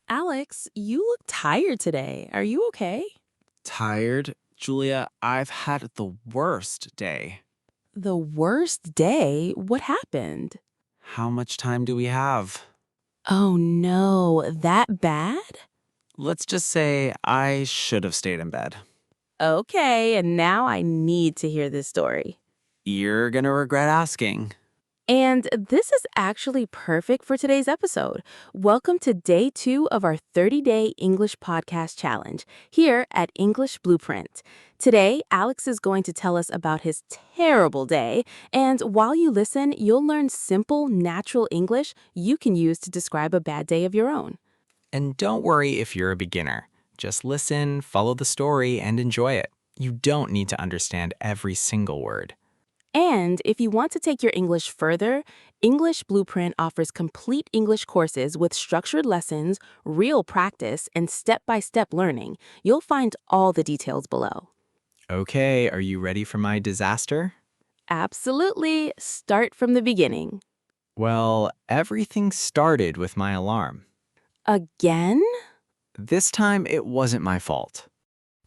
Alex, you look tired today. Are you okay? Tired? Julia, I've had the worst day. The worst day? What happened? How much time do we have? Oh no, that bad? Let's just say I should have stayed in bed. Okay, and now I need to hear this story. You're gonna regret asking. And this is actually perfect for today's episode. Welcome to day 2 of our 30-day English podcast challenge here at English Blueprint. Today, Alex is going to tell us about his terrible day, and while you listen, you'll learn simple, natural English you can use to describe a bad day of your own. And don't worry if you're a beginner. Just listen, follow the story, and enjoy it. You don't need to understand every single word. And if you want to take your English further, English Blueprint offers complete English courses with structured lessons, real practice, and step-by-step learning. You'll find all the details below. Okay, are you ready for my disaster? Absolutely. Start from the beginning. Well, everything started with my alarm. Again? This time, it wasn't my fault.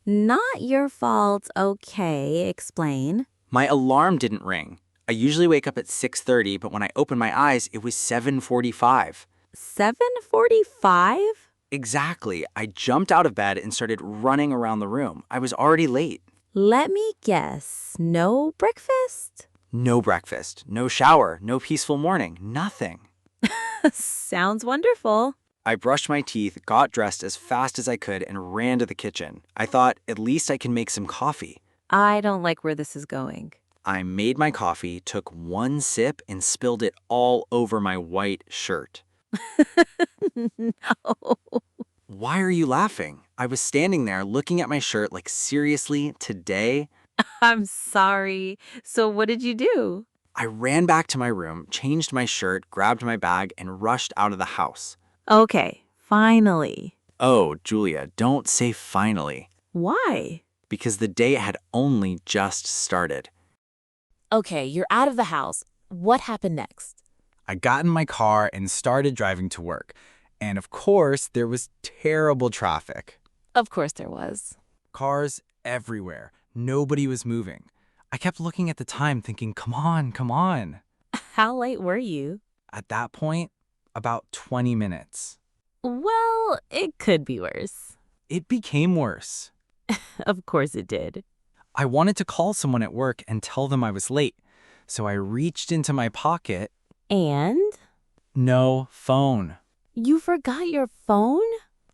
Not your fault. Okay, explain. My alarm didn't ring. I usually wake up at 6:30, but when I opened my eyes, it was 7:45. 7:45? Exactly. I jumped out of bed and started running around the room. I was already late. Let me guess. No breakfast? No breakfast, no shower, no peaceful morning, nothing. Sounds wonderful. I brushed my teeth, got dressed as fast as I could, and ran to the kitchen. I thought, at least I can make some coffee. I don't like where this is going. I made my coffee, took one sip, and spilled it all over my white shirt. No. Why are you laughing? I was standing there looking at my shirt like, seriously, today? I'm sorry. So what did you do? I ran back to my room, changed my shirt, grabbed my bag, and rushed out of the house. Okay, finally. Oh, Julia, don't say finally, Why? because the day had only just started. Okay, you're out of the house. What happened next? I got in my car and started driving to work. And of course, there was terrible traffic. Of course there was. Cars everywhere. Nobody was moving. I kept looking at the time thinking, come on, come on. How late were you? At that point, about 20 minutes. Well, it could be worse. It became worse. Of course it did. I wanted to call someone at work and tell them I was late. So I reached into my pocket. And? No phone. You forgot your phone?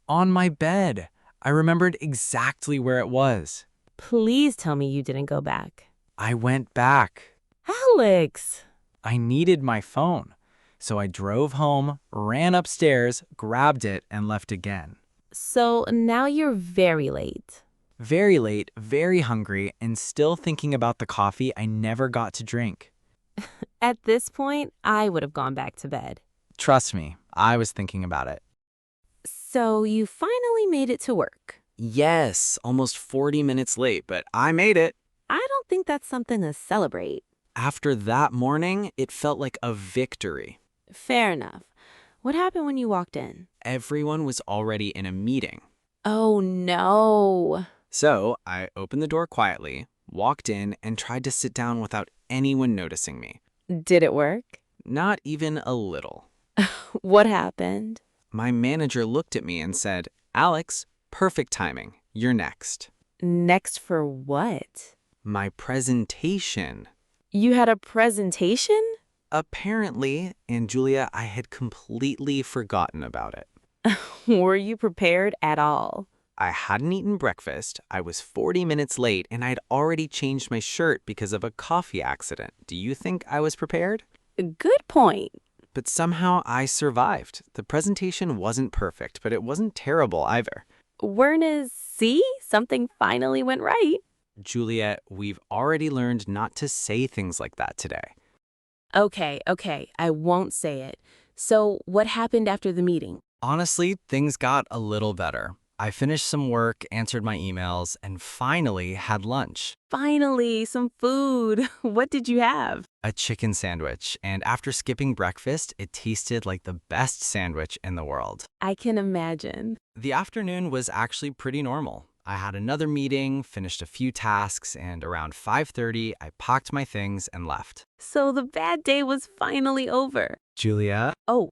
On my bed. I remembered exactly where it was. Please tell me you didn't go back. I went back. Alex! I needed my phone. So I drove home, ran upstairs, grabbed it, and left again. So now you're very late. Very late, very hungry, and still thinking about the coffee I never got to drink. At this point, I would have gone back to bed. Trust me, I was thinking about it. So you finally made it to work. Yes, almost 40 minutes late, but I made it. I don't think that's something to celebrate. After that morning, it felt like a victory. Fair enough. What happened when you walked in? Everyone was already in a meeting. Oh no. So I opened the door quietly, walked in, and tried to sit down without anyone noticing me. Did it work? Not even a little. What happened? My manager looked at me and said, Alex, perfect timing. You're next. Next for what? My presentation. You had a presentation? Apparently, and Julia, I had completely forgotten about it. Were you prepared at all? I hadn't eaten breakfast, I was 40 minutes late, and I'd already changed my shirt because of a coffee accident. Do you think I was prepared? Good point. But somehow I survived. The presentation wasn't perfect, but it wasn't terrible either. See? Something finally went right. Juliet, we've already learned not to say things like that today. Okay, I won't say it. So what happened after the meeting? Honestly, things got a little better. I finished some work, answered my emails, and finally had lunch. Finally, some food. What did you have? A chicken sandwich, and after skipping breakfast, it tasted like the best sandwich in the world. I can imagine. The afternoon was actually pretty normal. I had another meeting, finished a few tasks, and around 5:30, I packed my things and left. So the bad day was finally over. Julia, Oh,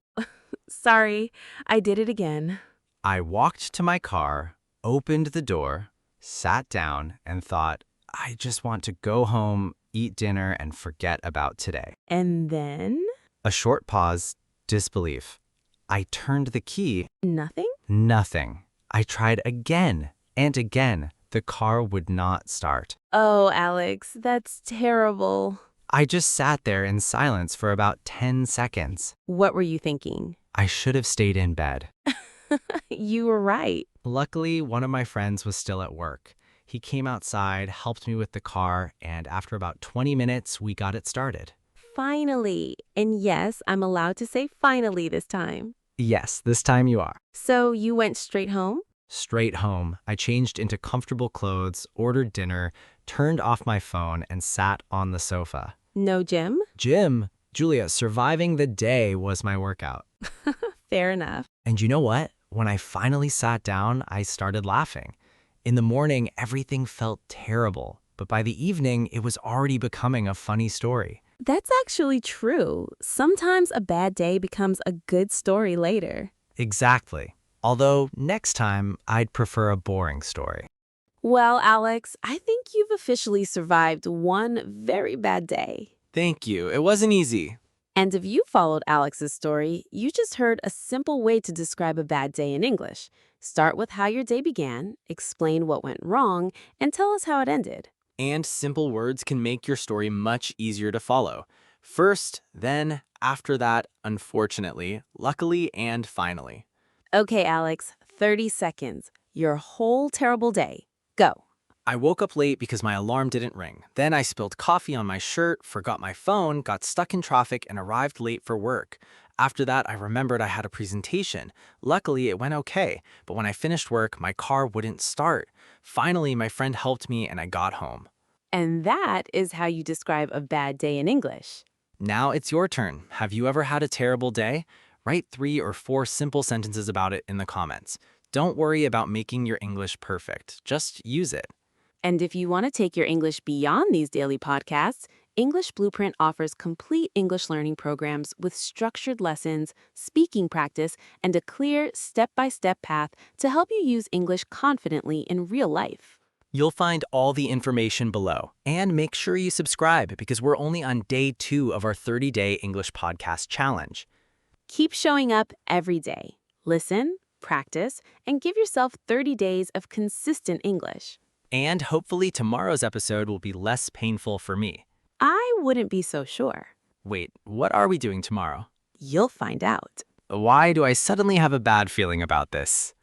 sorry. I did it again. I walked to my car, opened the door, sat down, and thought, I just want to go home, eat dinner, and forget about today. And then? A short pause, disbelief. I turned the key. Nothing? Nothing. I tried again and again. The car would not start. Oh, Alex, that's terrible. I just sat there in silence for about 10 seconds. What were you thinking? I should have stayed in bed. You were right. Luckily, one of my friends was still at work. He came outside, helped me with the car, and after about 20 minutes, we got it started. Finally. And yes, I'm allowed to say finally this time. Yes, this time you are. So you went straight home? Straight home, I changed into comfortable clothes, ordered dinner, turned off my phone, and sat on the sofa. No gym? Gym, Julia, surviving the day was my workout. Fair enough. And you know what? When I finally sat down, I started laughing. In the morning, everything felt terrible, but by the evening, it was already becoming a funny story. That's actually true. Sometimes a bad day becomes a good story later. Exactly. Although, next time, I'd prefer a boring story. Well, Alex, I think you've officially survived one very bad day. Thank you. It wasn't easy. And if you followed Alex's story, you just heard a simple way to describe a bad day in English. Start with how your day began, explain what went wrong, and tell us how it ended. And simple words can make your story much easier to follow. First, then, after that, unfortunately, luckily, and finally. Okay, Alex, 30 seconds. Your whole terrible day. Go. I woke up late because my alarm didn't ring. Then I spilled coffee on my shirt, forgot my phone, got stuck in traffic, and arrived late for work. After that, I remembered I had a presentation. Luckily, it went okay, but when I finished work, my car wouldn't start. Finally, my friend helped me and I got home. And that is how you describe a bad day in English. Now it's your turn. Have you ever had a terrible day? Write 3 or 4 simple sentences about it in the comments. Don't worry about making your English perfect. Just use it. And if you want to take your English beyond these daily podcasts, English Blueprint offers complete English learning programs with structured lessons, speaking practice, and a clear step-by-step path to help you use English confidently in real life. You'll find all the information below. And make sure you subscribe because we're only on day 2 of our 30-day English podcast challenge. Keep showing up every day. Listen, practice, and give yourself 30 days of consistent English. And hopefully tomorrow's episode will be less painful for me. I wouldn't be so sure. Wait, what are we doing tomorrow? You'll find out. Why do I suddenly have a bad feeling about this?